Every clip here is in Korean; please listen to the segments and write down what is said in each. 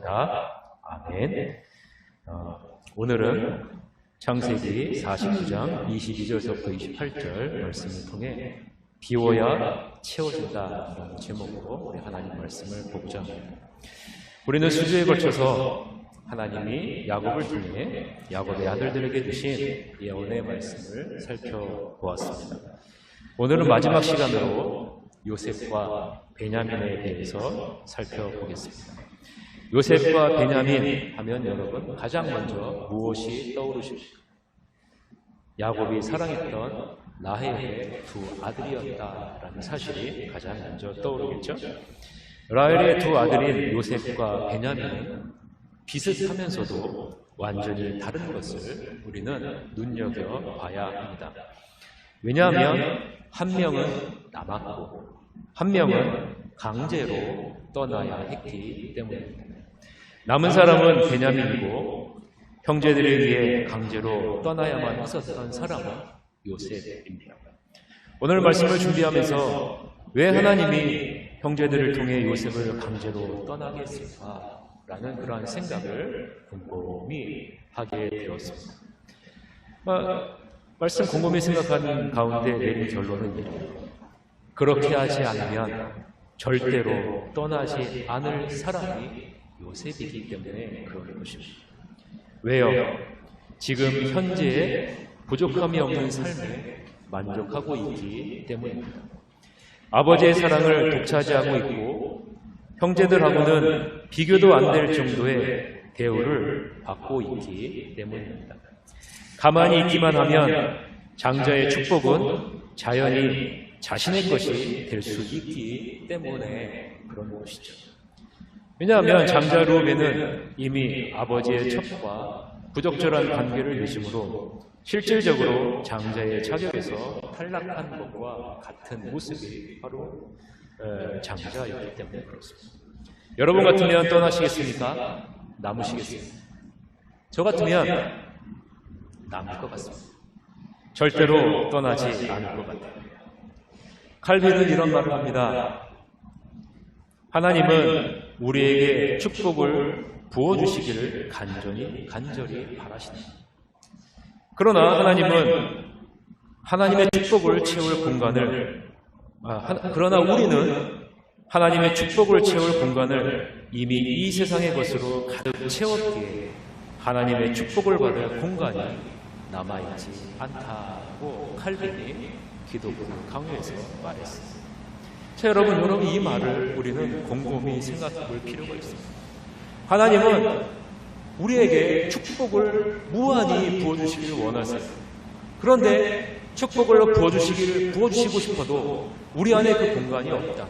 기도합니다. 아멘. 오늘은 창세기 49장 22절부터 28절 말씀을 통해 비워야 채워진다라는 제목으로 우리 하나님 말씀을 보고자 합니다. 우리는 수주에 걸쳐서 하나님이 야곱을 통해 야곱의 아들들에게 주신 예언의 말씀을 살펴보았습니다. 오늘은 마지막 시간으로 요셉과 베냐민에 대해서 살펴보겠습니다. 요셉과 베냐민 하면 여러분 가장 먼저 무엇이 떠오르십니까? 야곱이 사랑했던 라헬의 두 아들이었다라는 사실이 가장 먼저 떠오르겠죠? 라헬의 두 아들인 요셉과 베냐민은 비슷하면서도 완전히 다른 것을 우리는 눈여겨봐야 합니다. 왜냐하면 한 명은 남았고 한 명은 강제로 떠나야 했기 때문입니다. 남은 사람은 베냐민이고 형제들에 의해 강제로 떠나야만 했었던 사람은 요셉입니다. 오늘 말씀을 준비하면서 왜 하나님이 형제들을 통해 요셉을 강제로 떠나게 했을까라는 그러한 생각을 곰곰이 하게 되었습니다. 말씀 곰곰이 생각하는 가운데 내린 결론은 이래요. 그렇게 하지 않으면 절대로 떠나지 않을 사람이 요셉이기 때문에 그럴 것입니다. 왜요? 지금 현재의 부족함이 없는 삶에 만족하고 있기 때문입니다. 아버지의 사랑을 독차지하고 있고 형제들하고는 비교도 안 될 정도의 대우를 받고 있기 때문입니다. 가만히 있기만 하면 장자의 축복은 자연히 자신의 것이 될 수 있기 때문에 그런 것이죠. 왜냐하면 장자 루벤은 이미 아버지의 첩과 부적절한 관계를 맺음으로 실질적으로 장자의 자격에서 탈락한 것과 같은 모습이 바로 장자였기 때문에 그렇습니다. 여러분 같으면 떠나시겠습니까? 남으시겠습니까? 저 같으면 남을 것 같습니다. 절대로 떠나지 않을 것 같아요. 칼빈은 이런 말을 합니다. 하나님은 우리에게 축복을 부어주시기를 간절히 바라신다. 그러나 하나님은 하나님의 축복을 채울 공간을 그러나 우리는 하나님의 축복을 채울 공간을 이미 이 세상의 것으로 가득 채웠기에 하나님의 축복을 받을 공간이 남아있지 않다고 칼빈이 기독교를 강요해서 말했습니다. 자, 여러분 이 말을 우리는 곰곰이 생각해 볼 필요가 있습니다. 하나님은 우리에게 축복을 무한히 부어주시기를 원하세요. 그런데 축복을 부어주시고 싶어도 우리 안에 그 공간이 없다.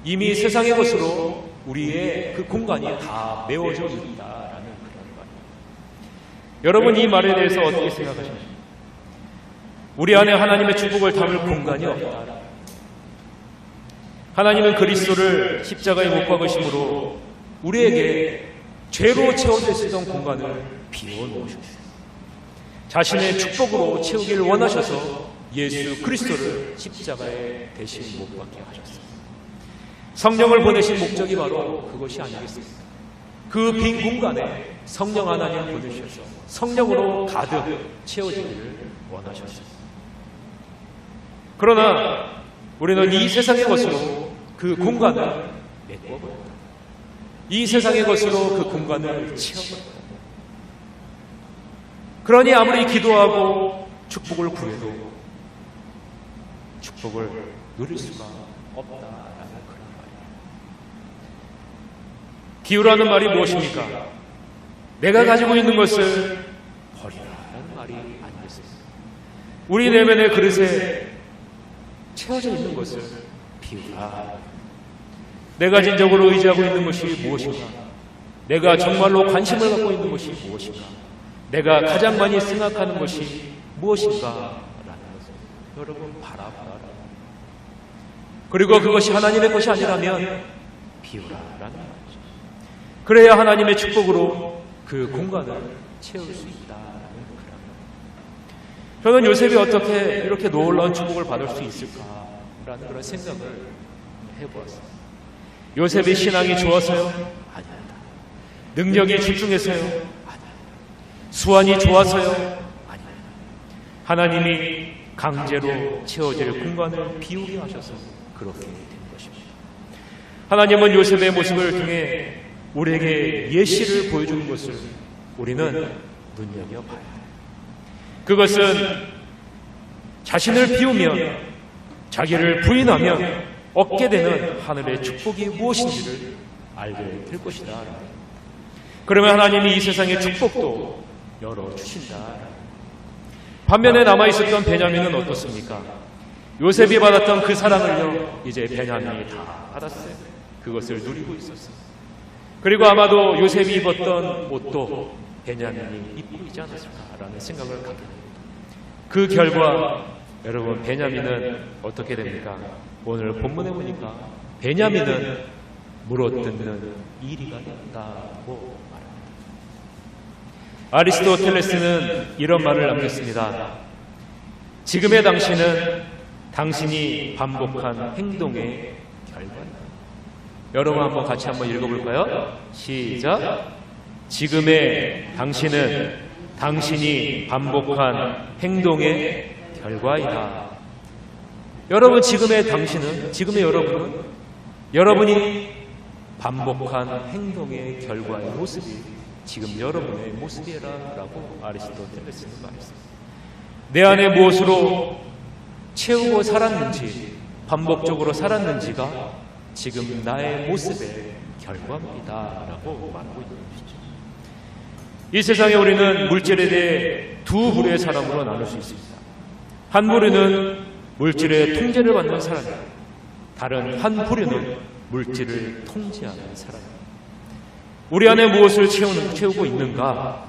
이미 세상의 것으로 우리의 그 공간이 다 메워져 있다라는 그런 말입니다. 여러분 이 말에 대해서 어떻게 생각하십니까? 우리 안에 하나님의 축복을 담을 공간이 없다. 하나님은 그리스도를 십자가에 못 박으심으로 우리에게 죄로 채워져 있었던 공간을 비워놓으셨어요. 자신의 축복으로 채우기를 원하셔서 예수 그리스도를 십자가에 대신 못 박게 하셨어요. 성령을 보내신 목적이 바로 그것이 아니겠습니까? 그 빈 공간에 성령 하나님을 보내주셔서 성령으로 가득 채워지기를 원하셨어요. 그러나 우리는 이 세상의 것으로 그 공간을 메꿔버렸다. 이 세상의 것으로 그 공간을 채워버렸다. 그러니 아무리 기도하고 축복을 구해도 축복을 누릴 수가 없다라는 그런 말이에요. 기우라는 말이 무엇입니까? 내가 가지고 있는 것을 버리라는 말이 아니겠습니까? 우리 내면의 그릇에 채워져 있는 것을 비우라. 내가 진정으로 의지하고 있는 것이 무엇인가? 내가 정말로 관심을 갖고 있는 것이 무엇인가? 내가 가장 많이 생각하는 것이 무엇인가? 라는 것을 여러분 바라봐라. 그리고 그것이 하나님의 것이 아니라면 비우라라는 말이죠. 그래야 하나님의 축복으로 그 공간을 채울 수 있다라는 그런. 저는 요셉이 어떻게 이렇게 놀라운 축복을 받을 수 있을까라는 그런 생각을 해보았습니다. 요셉의 신앙이 좋아서요? 아닙니다. 능력이 출중해서요? 아니요. 수완이 좋아서요? 아니요. 하나님이 강제로 채워질 공간을 비우게 하셔서 그렇게 된 것입니다. 하나님은 요셉의 모습을 통해 우리에게 예시를 보여주는 것을 우리는 눈여겨봐야 해요. 그것은 자신을 비우면, 자기를 부인하면 얻게 되는 하늘의 축복이 무엇인지를 알게 될 것이다. 그러면 하나님이 이 세상의 축복도 열어주신다. 반면에 남아있었던 베냐민은 어떻습니까? 요셉이 받았던 그 사랑을요, 이제 베냐민이 다 받았어요. 그것을 누리고 있었어요. 그리고 아마도 요셉이 입었던 옷도 베냐민이 입고 있지 않았을까라는 생각을 갖게 됩니다. 그 결과 여러분, 베냐민은 어떻게 됩니까? 오늘 본문에 보니까 베냐민은 물어뜯는 이리가 되었다고 말합니다. 아리스토텔레스는 이런 말을 남겼습니다. 지금의 당신은 당신이 반복한 행동의 결과다. 여러분 한번 같이 한번 읽어볼까요? 시작. 지금의 당신은 당신이 반복한 행동의 결과이다. 여러분, 지금의 당신은, 지금의 여러분은 여러분이 반복한 행동의 결과의 모습이 지금 여러분의 모습이라고 아리스토텔레스는 말했습니다. 내 안에 무엇으로 채우고 살았는지, 반복적으로 살았는지가 지금 나의 모습의 결과입니다 라고 말하고 있는 것이죠. 이 세상에 우리는 물질에 대해 두 부류의 사람으로 나눌 수 있습니다. 한 부류는 물질의 통제를 받는 사람이고, 다른 한 부류는 물질을 통제하는 사람입니다. 우리 안에 무엇을 채우고 있는가?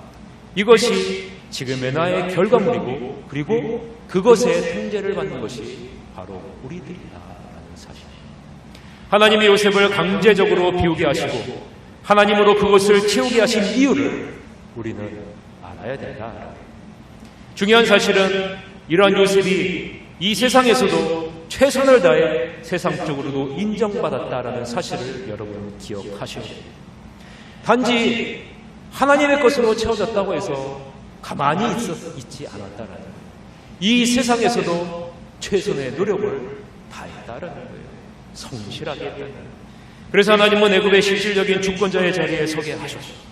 이것이 지금의 나의 결과물이고, 그리고 그것의 통제를 받는 것이 바로 우리들이다라는 사실입니다. 하나님이 요셉을 강제적으로 비우게 하시고 하나님으로 그것을 채우게 하신 이유를 우리는 알아야 된다. 중요한 사실은 이러한 요셉이 이 세상에서도 최선을 다해 세상적으로도 인정받았다라는 사실을 여러분 기억하셔야 됩니다. 단지 하나님의 것으로 채워졌다고 해서 가만히 있지 않았다라는 거예요. 이 세상에서도 최선의 노력을 다했다라는 거예요. 성실하게 했다는 거예요. 그래서 하나님은 애굽의 실질적인 주권자의 자리에 서게 하셨어요.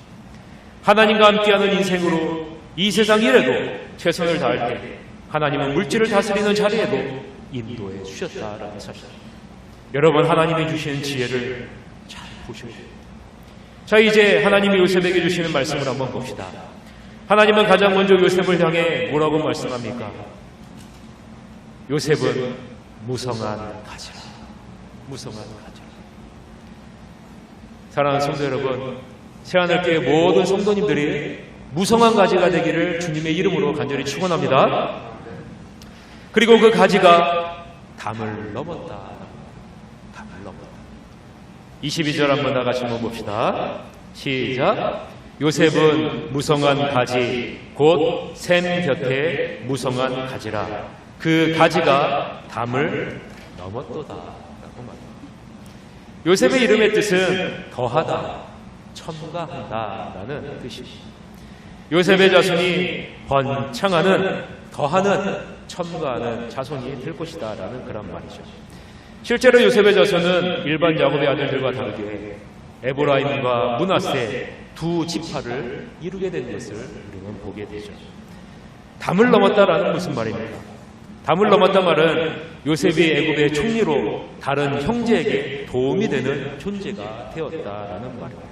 하나님과 함께하는 인생으로 이 세상 일에도 최선을 다할 때 하나님은 물질을 다스리는 자리에도 인도해 주셨다라는 사실. 여러분, 하나님이 주시는 지혜를 잘 보셔야 돼요. 자, 이제 하나님이 요셉에게 주시는 말씀을 한번 봅시다. 하나님은 가장 먼저 요셉을 향해 뭐라고 말씀합니까? 요셉은 무성한 가지라. 무성한 가지라. 사랑하는 성도 여러분, 새하늘교회 모든 성도님들이 무성한 가지가 되기를 주님의 이름으로 간절히 축원합니다. 그리고 그 가지가 담을 넘었다. 담을 넘었다. 22절 한번 다 같이 한번 봅시다. 시작. 요셉은 무성한 가지 곧 샘 곁에 무성한 가지라. 그 가지가 담을 넘었도다 라고 말합니다. 요셉의 이름의 뜻은 더하다, 첨가한다 라는 뜻입니다. 요셉의 자손이 번창하는, 더하는, 첨가하는 자손이 될 것이다 라는 그런 말이죠. 실제로 요셉의 자손은 일반 야곱의 아들들과 다르게 에브라임과 므낫세 두 지파를 이루게 된 것을 우리는 보게 되죠. 담을 넘었다라는 무슨 말입니까? 담을 넘었단 말은 요셉이 애굽의 총리로 다른 형제에게 도움이 되는 존재가 되었다라는 말입니다.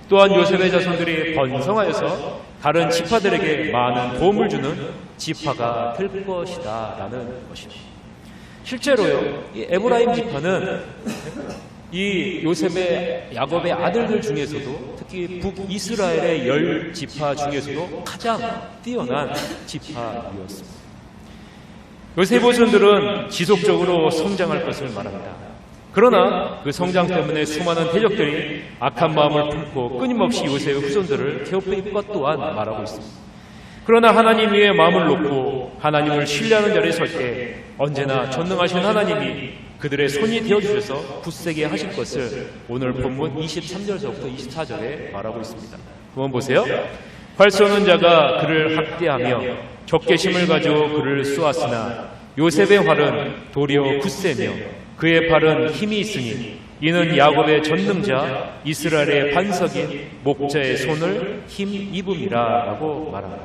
또한 요셉의 자손들이 번성하여서 다른 지파들에게 많은 도움을 주는 지파가 될 것이다 라는 것입니다. 실제로요, 이 에브라임 지파는 이 요셉의 야곱의 아들들 중에서도 특히 북이스라엘의 10지파 중에서도 가장 뛰어난 지파이었습니다. 요셉의 후손들은 지속적으로 성장할 것을 말합니다. 그러나 그 성장 때문에 수많은 대적들이 악한 마음을 품고 끊임없이 요셉의 후손들을 괴롭힐 것 또한 말하고 있습니다. 그러나 하나님 위에 마음을 놓고 하나님을 신뢰하는 자리에 설 때 언제나 전능하신 하나님이 그들의 손이 되어주셔서 굳세게 하실 것을 오늘 본문 23절서부터 24절에 말하고 있습니다. 한번 보세요. 활 쏘는 자가 그를 학대하며 적개심을 가지고 그를 쏘았으나 요셉의 활은 도리어 굳세며 그의 팔은 힘이 있으니 이는 야곱의 전능자 이스라엘의 반석인 목자의 손을 힘입음이라 라고 말합니다.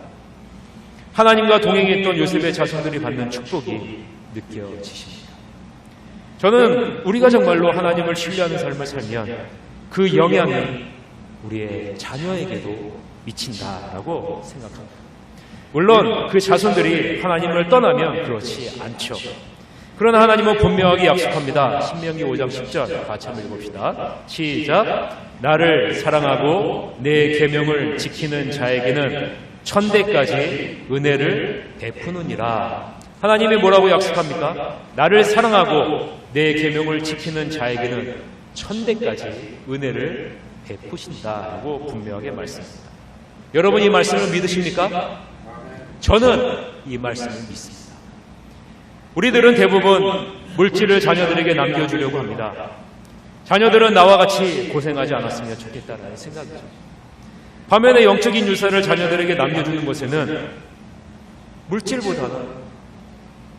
하나님과 동행했던 요셉의 자손들이 받는 축복이 느껴지십니다. 저는 우리가 정말로 하나님을 신뢰하는 삶을 살면 그 영향이 우리의 자녀에게도 미친다라고 생각합니다. 물론 그 자손들이 하나님을 떠나면 그렇지 않죠. 그러나 하나님은 분명하게 약속합니다. 신명기 5장 10절 같이 한번 읽읍시다. 시작. 나를 사랑하고 내 계명을 지키는 자에게는 천대까지 은혜를 베푸느니라. 하나님이 뭐라고 약속합니까? 나를 사랑하고 내 계명을 지키는 자에게는 천대까지 은혜를 베푸신다라고 분명하게 말씀합니다. 여러분 이 말씀을 믿으십니까? 저는 이 말씀을 믿습니다. 우리들은 대부분 물질을 자녀들에게 남겨주려고 합니다. 자녀들은 나와 같이 고생하지 않았으면 좋겠다는 생각이죠. 반면에 영적인 유산을 자녀들에게 남겨주는 것에는 물질보다는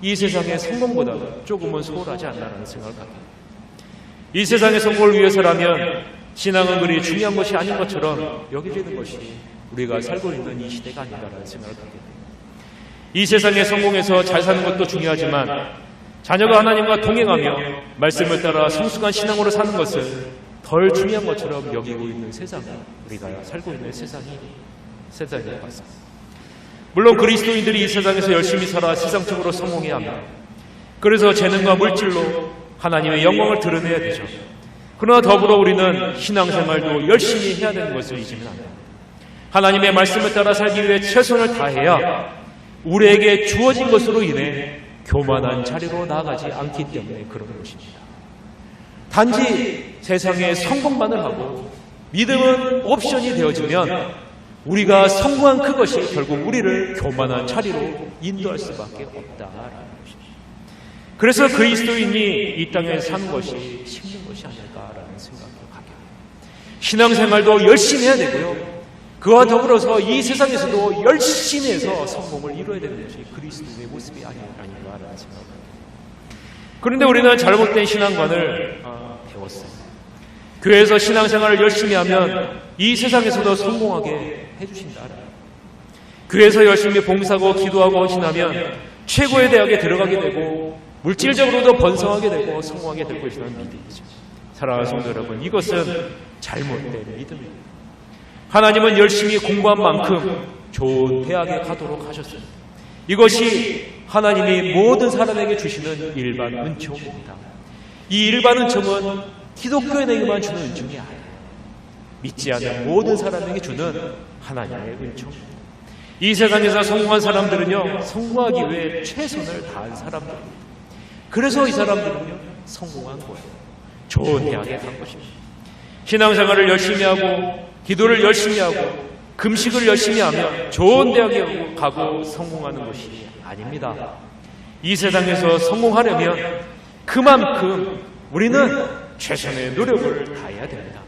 이 세상의 성공보다는 조금은 소홀하지 않나라는 생각을 갖게 됩니다. 이 세상의 성공을 위해서라면 신앙은 그리 중요한 것이 아닌 것처럼 여겨지는 것이 우리가 살고 있는 이 시대가 아닌가라는 생각을 갖게 됩니다. 이 세상의 성공에서 잘 사는 것도 중요하지만 자녀가 하나님과 동행하며 말씀을 따라 성숙한 신앙으로 사는 것을 덜 중요한 것처럼 여기고 있는 세상이 우리가 살고 있는 세상인 것 같습니다. 물론 그리스도인들이 이 세상에서 열심히 살아 세상적으로 성공해야 합니다. 그래서 재능과 물질로 하나님의 영광을 드러내야 되죠. 그러나 더불어 우리는 신앙생활도 열심히 해야 되는 것을 잊으면 안 됩니다. 하나님의 말씀을 따라 살기 위해 최선을 다해야 우리에게 주어진 것으로 인해 교만한 자리로 나아가지 않기 때문에 그런 것입니다. 단지 세상에 성공만을 하고 믿음은 옵션이 되어지면 우리가 성공한 그것이 결국 우리를 교만한 자리로 인도할 수밖에 없다라는 것입니다. 그래서 그리스도인이 이 땅에 사는 것이 힘든 것이 아닐까라는 생각을 갖게 됩니다. 신앙생활도 열심히 해야 되고요. 그와 더불어서 이 세상에서도 열심히 해서 성공을 이루어야 되는 것이 그리스도의 모습이 아닌가라는 생각을 합니다. 그런데 우리는 잘못된 신앙관을 배웠어요. 교회에서 신앙생활을 열심히 하면 이 세상에서도 성공하게 해주신다. 교회에서 열심히 봉사하고 기도하고 헌신하면 최고의 대학에 들어가게 되고 물질적으로도 번성하게 되고 성공하게 될 것이라는 믿음이죠. 사랑하는 성도 여러분, 이것은 잘못된 믿음입니다. 하나님은 열심히 공부한 만큼 좋은 대학에 가도록 하셨습니다. 이것이 하나님이 모든 사람에게 주시는 일반 은총입니다. 이 일반 은총은 기독교인에게만 주는 은총이 아니에요. 믿지 않는 모든 사람에게 주는 하나님의 은총입니다. 이 세상에서 성공한 사람들은요, 성공하기 위해 최선을 다한 사람들입니다. 그래서 이 사람들은요, 성공한 거예요. 좋은 대학에 간 것입니다. 신앙생활을 열심히 하고 기도를 열심히 하고 금식을 열심히 하면 좋은 대학에 가고 성공하는 것이 아닙니다. 이 세상에서 성공하려면 그만큼 우리는 최선의 노력을 다해야 됩니다.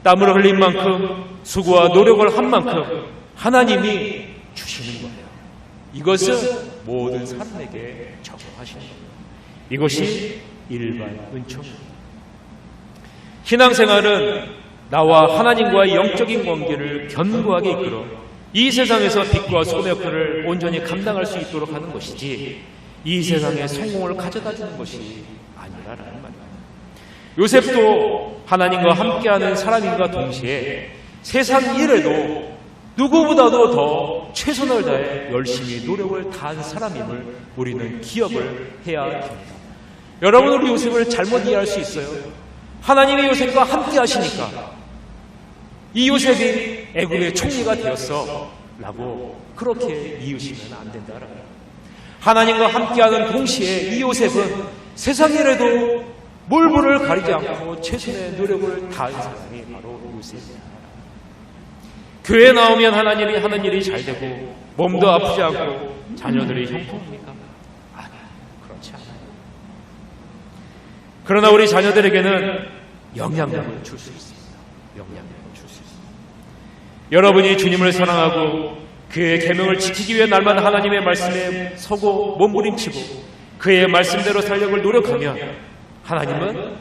땀을 흘린 만큼 수고와 노력을 한 만큼 하나님이 주시는 거예요. 이것은 모든 사람에게 적용하시는 겁니다. 이것이 일반 은총입니다. 신앙생활은 나와 하나님과의 영적인 관계를 견고하게 이끌어 이 세상에서 빛과 소금의 역할을 온전히 감당할 수 있도록 하는 것이지 이 세상의 성공을 가져다주는 것이 아니라라는 말입니다. 요셉도 하나님과 함께하는 사람인과 동시에 세상 일에도 누구보다도 더 최선을 다해 열심히 노력을 다한 사람임을 우리는 기억을 해야 합니다. 여러분, 우리 요셉을 잘못 이해할 수 있어요. 하나님이 요셉과 함께 하시니까 이 요셉이 애국의 총리가 되었어 라고 그렇게 이으시면 안 된다라고. 하나님과 함께하는 동시에 이 요셉은 세상이라도 몰부를 가리지 않고 최선의 노력을 다한 사람이 바로 요셉입니다. 교회에 나오면 하나님이 하는 일이 잘 되고 몸도 아프지 않고 자녀들이 형통합니까? 아니요, 그렇지 않아요. 그러나 우리 자녀들에게는 영향력을 줄 수 있습니다. 영향력을 줄 수 있습니다. 여러분이 주님을 사랑하고 그의 계명을 지키기 위해 날마다 하나님의 말씀에 서고 몸부림치고 그의 말씀대로 살려고 노력하면 하나님은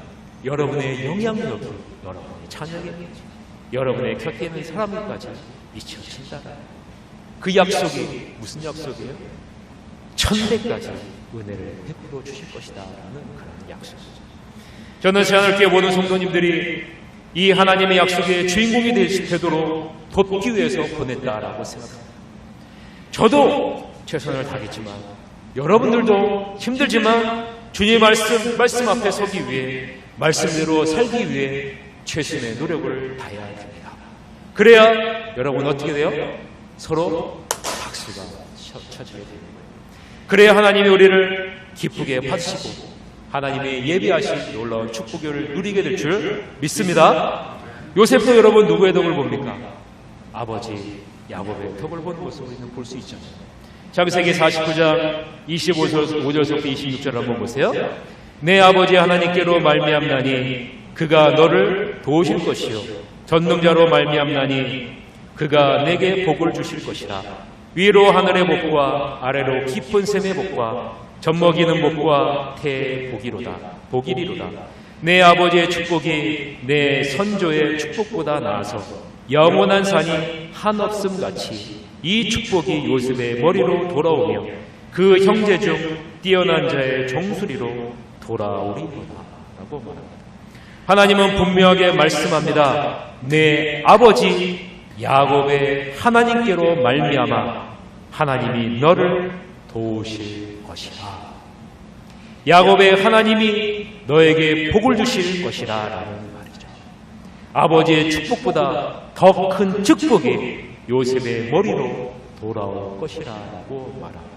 여러분의 영향력이 여러분의 자녀에게 여러분의 곁에 있는 사람들까지 미쳐진다. 그 약속이 무슨 약속이에요? 천대까지 은혜를 베풀어 주실 것이다 라는 그런 약속이죠. 저는 새하늘교회 모든 성도님들이 이 하나님의 약속의 주인공이 되도록 돕기 위해서 보냈다라고 생각합니다. 저도 최선을 다했지만 여러분들도 힘들지만 주님의 말씀 앞에 서기 위해 말씀대로 살기 위해 최선의 노력을 다해야 됩니다. 그래야 여러분 어떻게 돼요? 서로 박수가 쳐지게 됩니다. 그래야 하나님이 우리를 기쁘게 받으시고 하나님의 예비하신 놀라운 축복을 누리게 될 줄 믿습니다. 요셉도 여러분 누구의 덕을 봅니까? 아버지 야곱의 덕을 보는 것을 우리는 볼 수 있잖아요. 창세기 49장 25절부터 26절 한번 보세요. 내 아버지 하나님께로 말미암나니 그가 너를 도우실 것이요 전능자로 말미암나니 그가 내게 복을 주실 것이라. 위로 하늘의 복과 아래로 깊은 샘의 복과 젖먹이는 복과 태의 복이리로다. 내 아버지의 축복이 내 선조의 축복보다 나아서 영원한 산이 한없음 같이 이 축복이 요셉의 머리로 돌아오며 그 형제 중 뛰어난 자의 종수리로 돌아오리로다 라고 말합니다. 하나님은 분명하게 말씀합니다. 내 아버지 야곱의 하나님께로 말미암아 하나님이 너를 도우실 것이라. 야곱의 하나님이 너에게 복을 주실 것이라 라는 말이죠. 아버지의 축복보다 더 큰 축복이 요셉의 머리로 돌아올 것이라고 말합니다.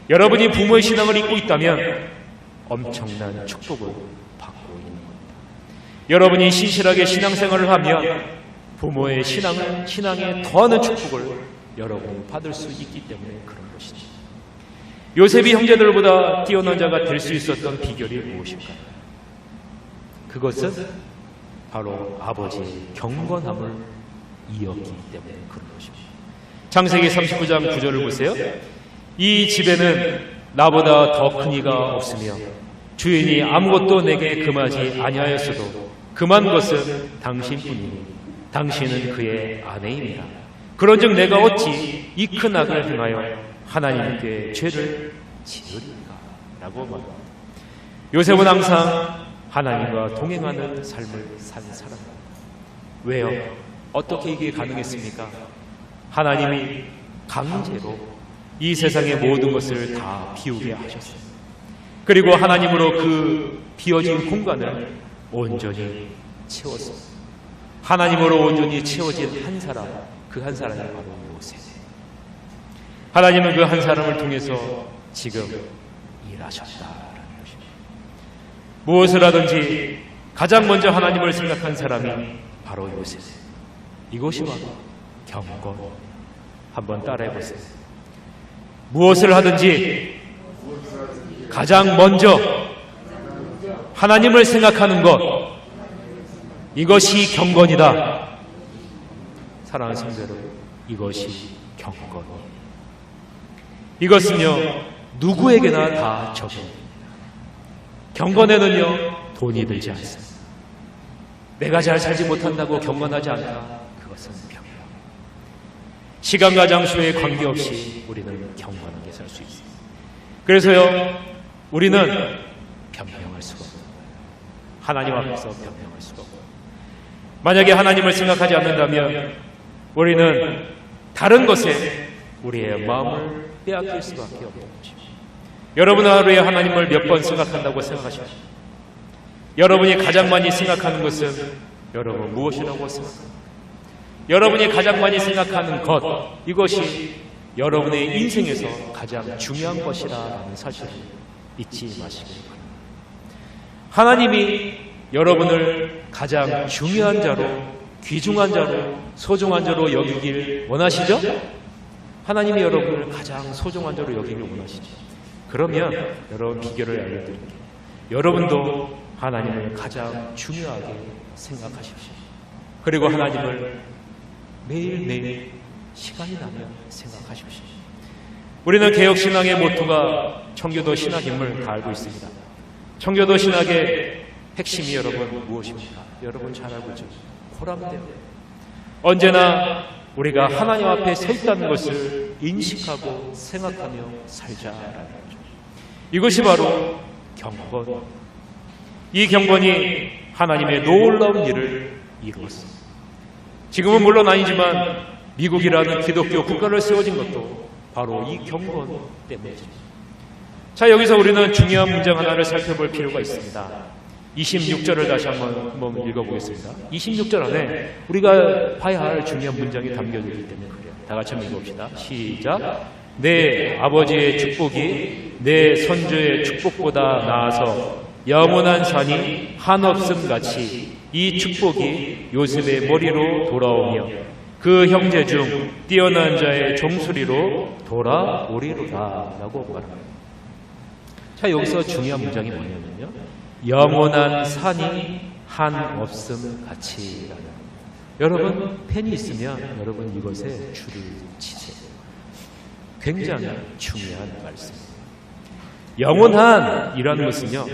여러분이 부모의 신앙을 잊고 있다면 엄청난 축복을 받고 있는 겁니다. 여러분이 신실하게 신앙생활을 하면 부모의 신앙에 더하는 축복을 여러분이 받을 수 있기 때문에 그런 것이죠. 요셉이 형제들보다 뛰어난 자가 될 수 있었던 비결이 무엇일까요? 그것은 바로 아버지의 경건함을 이었기 때문에 그런 것입니다. 창세기 39장 9절을 보세요. 이 집에는 나보다 더 큰 이가 없으며 주인이 아무것도 내게 금하지 아니하였어도 금한 것은 당신뿐이니 당신은 그의 아내이니라. 그런즉 내가 어찌 이 큰 악을 행하여 하나님께 죄를 지으리까 라고 말합니다. 요셉은 항상 하나님과 동행하는 삶을 산 사람입니다. 왜요? 어떻게 이게 가능했습니까? 하나님이 강제로 이 세상의 모든 것을 다 비우게 하셨어요. 그리고 하나님으로 그 비어진 공간을 온전히 채웠습니다. 하나님으로 온전히 채워진 한 사람, 그 한 사람이 바로 요셉. 하나님은 그 한 사람을 통해서 지금 일하셨다라는 것입니다. 무엇을 하든지 가장 먼저 하나님을 생각한 사람이 바로 요셉. 이것이 바로 경건. 한번 따라해보세요. 무엇을 하든지 가장 먼저 하나님을 생각하는 것, 이것이 경건이다. 사랑하는 성도 여러분, 이것이 경건이에요. 이것은요 누구에게나 다 적용됩니다. 경건에는요 돈이 들지 않습니다. 내가 잘 살지 못한다고 경건하지 않다. 그것은 병이에요. 시간과 장소에 관계없이 우리는 경건하게 살 수 있습니다. 그래서요 우리는 변명할 수가 없어요. 하나님 앞에서 변명할 수가 없어요. 만약에 하나님을 생각하지 않는다면 우리는 다른 것에 우리의 마음을 빼앗길 수밖에 없는 거죠. 여러분 하루에 하나님을 몇 번 생각한다고 생각하십시오. 여러분이 가장 많이 생각하는 것은 여러분 무엇이라고 생각합니까? 여러분이 가장 많이 생각하는 것, 이것이 여러분의 인생에서 가장 중요한 것이라는 사실을 잊지 마시길 바랍니다. 하나님이 여러분을 가장 중요한 자로, 귀중한 자로, 소중한 자로 여기길 원하시죠? 하나님이 여러분을 가장 소중한 자로 여기길 원하시죠? 그러면 여러분 비결을 알려드릴게요. 여러분도 하나님을 가장 중요하게 생각하십시오. 그리고 하나님을 매일매일 시간이 나면 생각하십시오. 우리는 개혁신앙의 모토가 청교도 신학임을 다 알고 있습니다. 청교도 신학의 핵심이 여러분 무엇입니까? 여러분 잘 알고 있죠? 고람되어 언제나 우리가 하나님 앞에 서 있다는 것을 인식하고 생각하며 살자라는 거죠. 이것이 바로 경건. 이 경건이 하나님의 놀라운 일을 이루었습니다. 지금은 물론 아니지만 미국이라는 기독교 국가를 세워진 것도 바로 이 경건 때문이죠. 자, 여기서 우리는 중요한 문장 하나를 살펴볼 필요가 있습니다. 26절을 다시 한번 읽어보겠습니다. 26절 안에 우리가 봐야 할 중요한 문장이 담겨져 있기 때문에 그래요. 다 같이 한번 읽어봅시다. 시작. 내 아버지의 축복이 내 선조의 축복보다 나아서 영원한 산이 한없음 같이 이 축복이 요셉의 머리로 돌아오며 그 형제 중 뛰어난 자의 종소리로 돌아오리로다 라고 말합니다. 자, 여기서 중요한 문장이 뭐냐면요, 영원한 산이 한없음 같이라는. 여러분 펜이 있으면 여러분 이것에 줄을 치세요. 굉장히 중요한 말씀. 영원한이라는 것은요,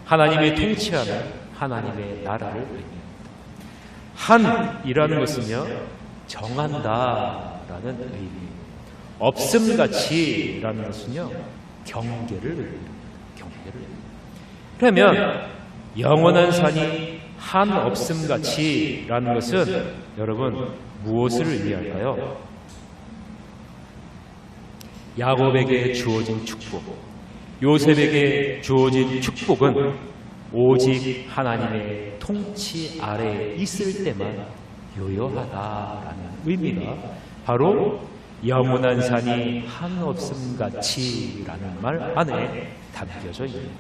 하나님이 통치하는 하나님의 나라를 의미합니다. 한이라는 것은요, 정한다라는 의미. 없음같이라는 것은요, 경계를 의미합니다. 경계를. 그러면 영원한 산이 한없음같이라는 것은 여러분 무엇을 의미할까요? 야곱에게 주어진 축복, 요셉에게 주어진 축복은 오직 하나님의 통치 아래에 있을 때만 유효하다라는 의미가 바로 영원한 산이 한없음같이라는 말 안에 담겨져 있는 거예요.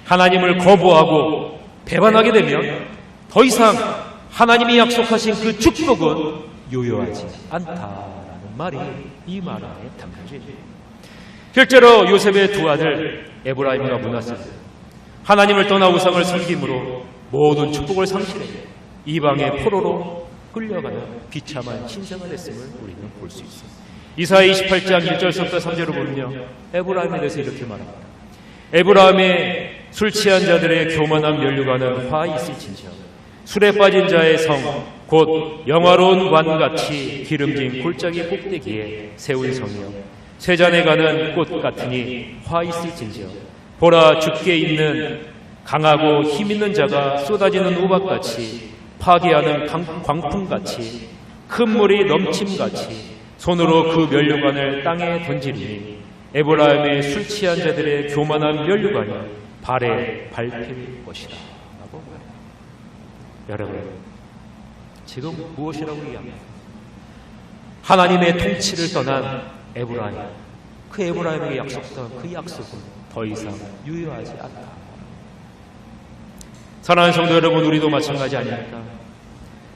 하나님을 거부하고 배반하게 되면 더 이상 하나님이 약속하신 그 축복은 유효하지 않다라는 말이 이 말 안에 담겨져 있는 거예요. 실제로 요셉의 두 아들 에브라임과 므낫세, 하나님을 떠나 우상을 섬김으로 모든 축복을 상실해 이방의 포로로 끌려가는 비참한 신생을 했음을 우리는 볼 수 있습니다. 이사야 28장 1절부터 3절을 보면요, 에브라임에 대해서 이렇게 말합니다. 에브라임의 술 취한 자들의 교만한 면류관은 화 있을진저 술에 빠진 자의 성 곧 영화로운 관같이 기름진 골짜기 꼭대기에 세운 성이여 쇠잔에 가는 꽃 같으니 화 있을진저 보라, 죽게 있는 강하고 힘있는 자가 쏟아지는 우박같이 파괴하는 광풍같이 큰 물이 넘침같이 손으로 그 면류관을 땅에 던지리니 에브라임의 술 취한 자들의 교만한 면류관이 발에 밟힐 것이다 라고 말합니다. 여러분, 지금 무엇이라고 얘기합니까? 하나님의 통치를 떠난 에브라임, 그 에브라임에게 약속했던 그 약속은 더 이상 유효하지 않다. 사랑하는 성도 여러분, 우리도 마찬가지 아닙니까?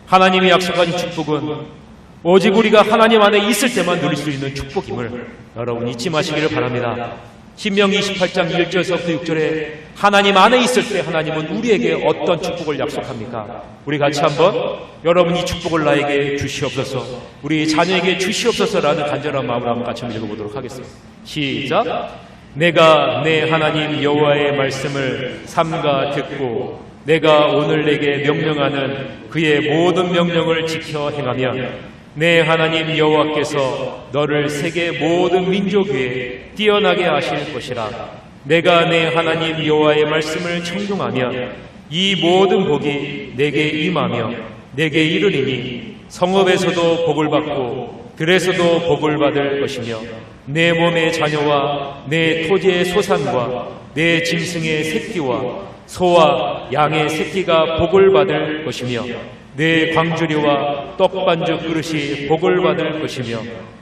하나님이 약속하신 축복은 오직 우리가 하나님 안에 있을 때만 누릴 수 있는 축복임을 여러분 잊지 마시기를 바랍니다. 신명기 28장 1절에서부터 6절에 하나님 안에 있을 때 하나님은 우리에게 어떤 축복을 약속합니까? 우리 같이 한번 여러분 이 축복을 나에게 주시옵소서, 우리 자녀에게 주시옵소서라는 간절한 마음으로 한번 같이 읽어보도록 하겠습니다. 시작. 내가 내 하나님 여호와의 말씀을 삼가 듣고 내가 오늘 내게 명령하는 그의 모든 명령을 지켜 행하면 내 하나님 여호와께서 너를 세계 모든 민족 위에 뛰어나게 하실 것이라. 내가 내 하나님 여호와의 말씀을 청종하면 이 모든 복이 내게 임하며 내게 이르리니 성읍에서도 복을 받고 들에서도 복을 받을 것이며 내 몸의 자녀와 내 토지의 소산과 내 짐승의 새끼와 소와 양의 새끼가 복을 받을 것이며 내 광주리와 떡반죽 그릇이 복을 받을 것이며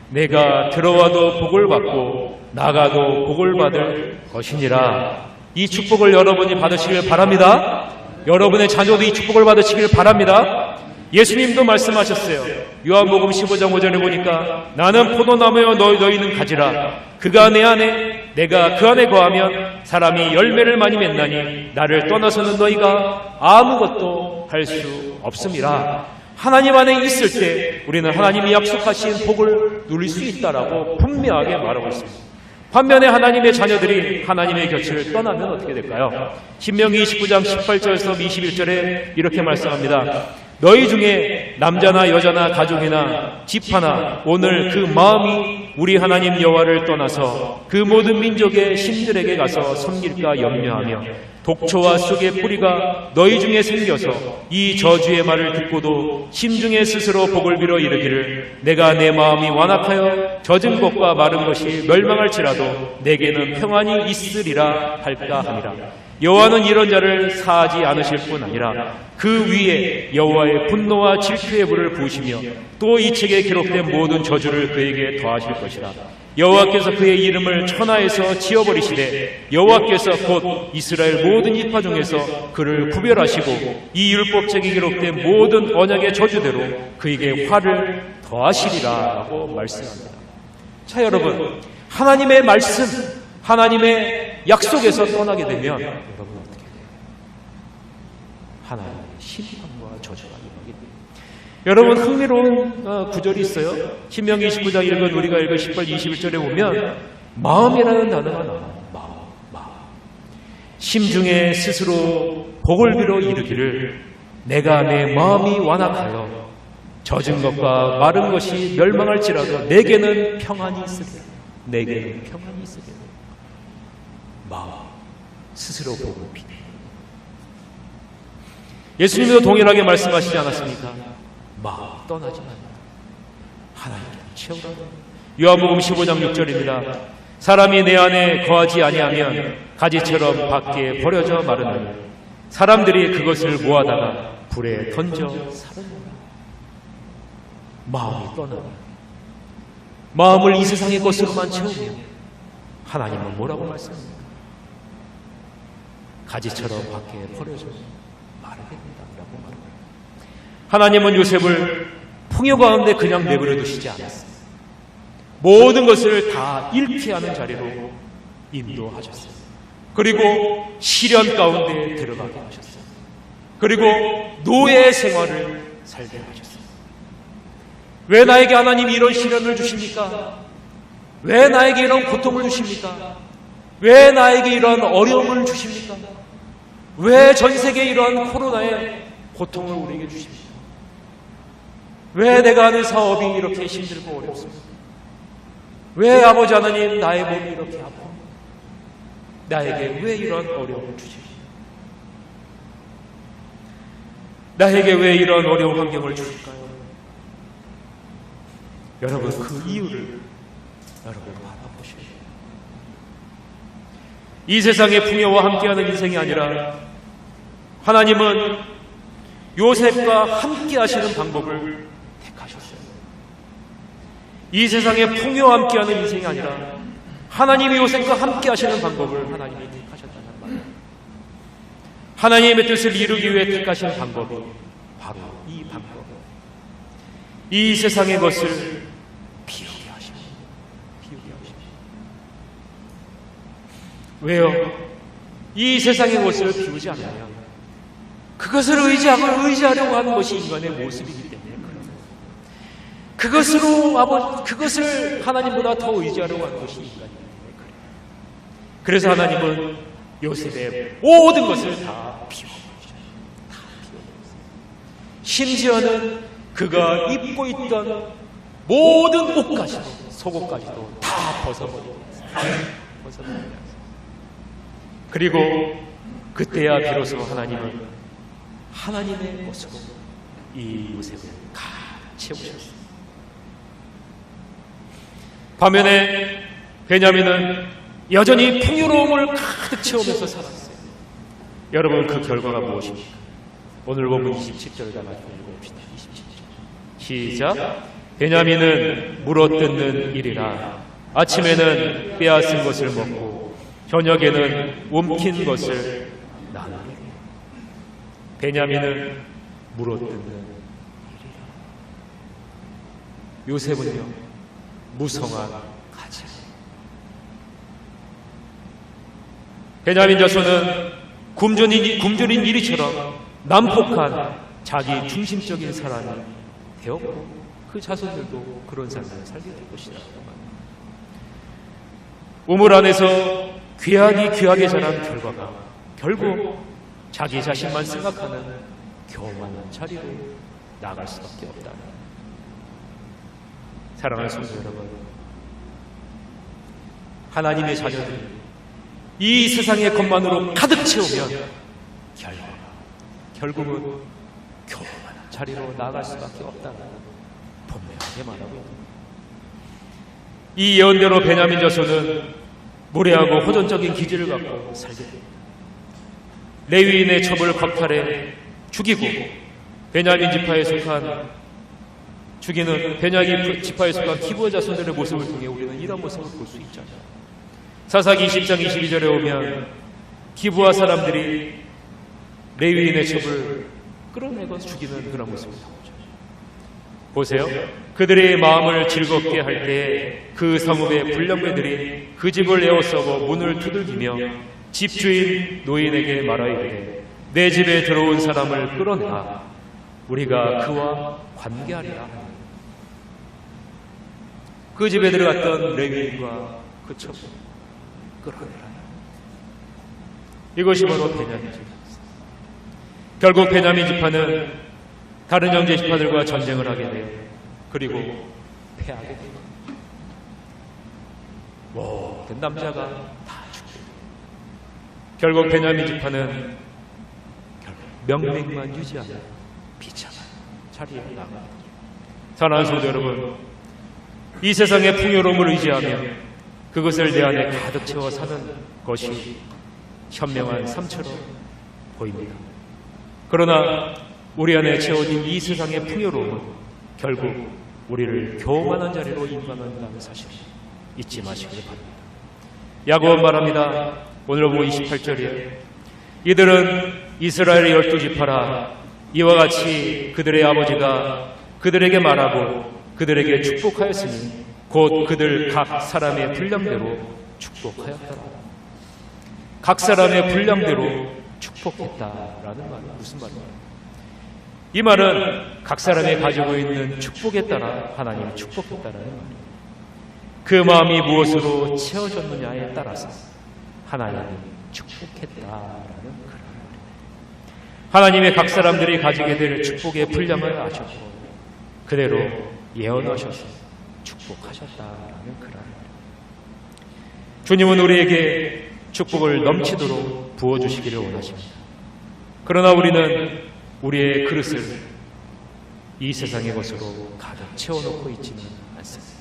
내가 들어와도 복을 받고 나가도 복을 받을 것이니라. 이 축복을 여러분이 받으시길 바랍니다. 여러분의 자녀도 이 축복을 받으시길 바랍니다. 예수님도 말씀하셨어요. 요한복음 15장 5절에 보니까 나는 포도나무여 너희는 가지라. 그가 내 안에 내가 그 안에 거하면 사람이 열매를 많이 맺나니 나를 떠나서는 너희가 아무것도 할 수 없음이라. 하나님 안에 있을 때 우리는 하나님이 약속하신 복을 누릴 수 있다라고 분명하게 말하고 있습니다. 반면에 하나님의 자녀들이 하나님의 곁을 떠나면 어떻게 될까요? 신명기 29장 18절에서 21절에 이렇게 말씀합니다. 너희 중에 남자나 여자나 가족이나 집 하나 오늘 그 마음이 우리 하나님 여호와를 떠나서 그 모든 민족의 신들에게 가서 섬길까 염려하며 독초와 쑥의 뿌리가 너희 중에 생겨서 이 저주의 말을 듣고도 심중에 스스로 복을 빌어 이르기를 내가 내 마음이 완악하여 젖은 것과 마른 것이 멸망할지라도 내게는 평안이 있으리라 할까 함이라. 여호와는 이런 자를 사하지 않으실 뿐 아니라 그 위에 여호와의 분노와 질투의 불을 부으시며 또 이 책에 기록된 모든 저주를 그에게 더하실 것이라. 여호와께서 그의 이름을 천하에서 지어버리시되 여호와께서 곧 이스라엘 모든 지파 중에서 그를 구별하시고 이 율법책에 기록된 모든 언약의 저주대로 그에게 화를 더하시리라 라고 말씀합니다. 자, 여러분, 하나님의 말씀, 하나님의 약속에서 떠나게 되면 여러분 어떻게 돼요? 하나님의 심판과 저주가 임하게 돼요. 여러분, 흥미로운 구절이 있어요. 신명기 29장 읽은 우리가 읽은 18, 21절에 보면 마음이라는 단어가 나와요. 마음. 심중에 스스로 복을 빌어 이르기를 내가 내 마음이 완악하여 젖은 것과 마른 것이 멸망할지라도 내게는 평안이 있으리라. 내게는 평안이 있으리라. 마음, 스스로 복을 비네. 예수님도 동일하게 말씀하시지 않았습니까? 마음 떠나지 말라. 하나님께 채우라. 요한복음 15장 6절입니다. 사람이 내 안에 거하지 아니하면 가지처럼 밖에 버려져 마르나니 사람들이 그것을 모아다가 불에 던져 사르느니라. 마음이 떠나라. 마음을 이 세상의 것으로만 채우면 하나님은 뭐라고 말씀합니까? 가지처럼 밖에 버려져 마르겠다 라고 말합니다. 하나님은 요셉을 풍요 가운데 그냥 내버려 두시지 않았어요. 모든 것을 다 잃게 하는 자리로 인도하셨어요. 그리고 시련 가운데 들어가게 하셨어요. 그리고 노예 생활을 살게 하셨어요. 왜 나에게 하나님이 이런 시련을 주십니까? 왜 나에게 이런 고통을 주십니까? 왜 나에게 이런 어려움을 주십니까? 왜 전 세계에 이러한 코로나의 고통을 우리에게 주십니까? 왜 내가 하는 사업이 이렇게 힘들고 어렵습니까? 왜 아버지 하나님 나의 몸이 이렇게 아픕니까? 나에게 왜 이런 어려움을 주십니까? 나에게 왜 이런 어려운 환경을 주실까요? 여러분, 그 이유를 여러분 바라보시오. 이 세상의 풍요와 함께하는 인생이 아니라 하나님은 요셉과 함께 하시는 방법을 택하셨어요. 이 세상의 풍요와 함께하는 인생이 아니라 하나님이 요셉과 함께 하시는 방법을 하나님이 택하셨다는 말이에요. 하나님의 뜻을 이루기 위해 택하신 방법이 바로 이 방법. 이 세상의 것을 비우게 하십시오. 왜요? 이 세상의 것을 비우지 않으면 그것을 의지하려고 하는 것이 인간의 모습이기 때문에 그래요. 그것을 하나님보다 더 의지하려고 하는 것이 인간이기 때문에 그래요. 그래서 하나님은 요셉의 모든 것을 다 비워버리셨어요. 심지어는 그가 입고 있던 모든 옷까지도, 속옷까지도 다 벗어버렸어요. 그리고 그때야 비로소 하나님은 하나님의 것으로 이 요셉을 가득 채우셨어요. 반면에 베냐민은 여전히 풍요로움을 가득 채우면서 살았어요. 여러분, 그 결과가 무엇입니까? 오늘 본문 27절을 다 읽어봅시다. 27절 시작. 베냐민은 물어뜯는 일이라 아침에는 빼앗은 것을 먹고 저녁에는 움킨 것을 나누게. 베냐민은 물어뜯는 일이라. 요셉은요, 무성한 가지. 베냐민 자손은 굶주린 이리처럼 난폭한 자기 중심적인 사람이 되었고 그 자손들도 그런 삶을 살게 될 것이다. 우물 안에서 귀하게 자란 결과가 결국 자기 자신만 생각하는 교만한 자리로 나갈 수밖에 없다. 사랑하는 성도 여러분, 하나님의 자녀들이 이 세상의 것만으로 가득 채우면 결국은 교만한 자리로 나갈 수밖에 없다는 분명하게 말하고 있습니다. 이 예언대로 베냐민 자손은 무례하고 호전적인 기질을 갖고 살게 됩니다. 레위인의 첩을 박탈해 죽이고 베냐민 지파에 속한 기브아 자손들의 모습을 통해 우리는 이런 모습을 볼 수 있잖아요. 사사기 20장 22절에 오면 기브아 사람들이 레위인의 첩을 끌어내고 죽이는 그런 모습을 나오죠. 보세요. 그들의 마음을 즐겁게 할 때 그 성읍의 불량배들이 그 집을 에워싸고 문을 두들기며 집주인 노인에게 말하이르되 내 집에 들어온 사람을 끌어내라. 우리가 그와 관계하리라 하니 그 집에 들어갔던 레위인과 그 첩을 끌어내라. 이것이 바로 베냐민 지파. 결국 베냐민 지파는 다른 형제 지파들과 전쟁을 하게 돼요. 그리고 패하게 돼요. 모든 남자가 다 죽게 돼요. 결국 베냐민 지파는 명맥만 유지하는 비참한 자리에 나갑니다. 사랑하는 성도 여러분, 이 세상의 풍요로움을 의지하며 그것을 내 안에 가득 채워 사는 것이 현명한 삶처럼 보입니다. 그러나 우리 안에 채워진 이 세상의 풍요로움은 결국 우리를 교만한 자리로 인도한다는 사실 잊지 마시길 바랍니다. 야고보 말합니다. 오늘 보고 28절이에요. 이들은 이스라엘의 12지파라. 이와 같이 그들의 아버지가 그들에게 말하고 그들에게 축복하였으니 곧 그들 각 사람의 분량대로 축복하였더라. 각 사람의 분량대로 축복했다라는 말은 무슨 말이에요? 이 말은 각 사람이 가지고 있는 축복에 따라 하나님이 축복했다라는 말이에요. 그 마음이 무엇으로 채워졌느냐에 따라서 하나님이 축복했다라는 그런 말이에요. 하나님의 각 사람들이 가지게 될 축복의 분량을 아셨고 그대로 예언하셔서 축복하셨다라는 그런 말이에요. 주님은 우리에게 축복을 넘치도록 부어주시기를 원하십니다. 그러나 우리는 우리의 그릇을 이 세상의 것으로 가득 채워놓고 있지는 않습니다.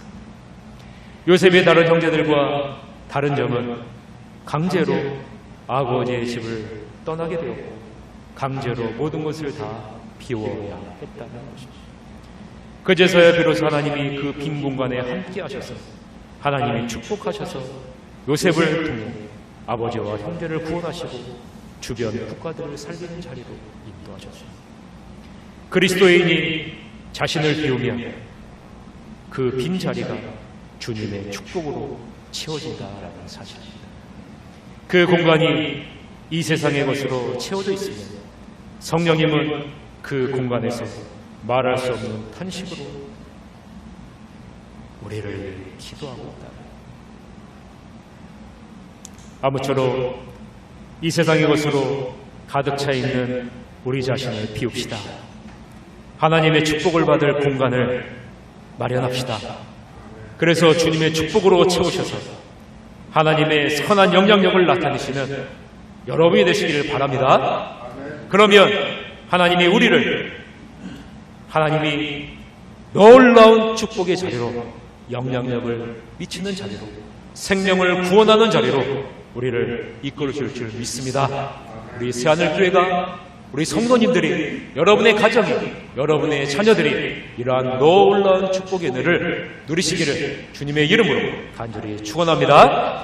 요셉의 다른 형제들과 다른 점은 강제로 아버지의 집을 떠나게 되었고 강제로 모든 것을 다 비워야 했다는 것입니다. 그제서야 비로소 하나님이 그 빈 공간에 함께 하셔서 하나님이 축복하셔서 요셉을 통해 아버지와 형제를 구원하시고 주변 국가들을 살리는 자리로 인도하셨습니다. 그리스도인이 자신을 비우며 그 빈 자리가 주님의 축복으로 채워진다라는 사실입니다. 그 공간이 이 세상의 것으로 채워져 있으면 성령님은 그 공간에서 말할 수 없는 탄식으로 우리를 기도하고 있다. 아무쪼록 이 세상의 것으로 가득 차 있는 우리 자신을 비웁시다. 하나님의 축복을 받을 공간을 마련합시다. 그래서 주님의 축복으로 채우셔서 하나님의 선한 영향력을 나타내시는 여러분이 되시기를 바랍니다. 그러면 하나님이 놀라운 축복의 자리로 영향력을 미치는 자리로 생명을 구원하는 자리로 우리를 이끌어줄 줄 믿습니다. 우리 새하늘교회가 우리 성도님들이 여러분의 가정이 여러분의 자녀들이 이러한 놀라운 축복의 은혜를 누리시기를 주님의 이름으로 간절히 축원합니다.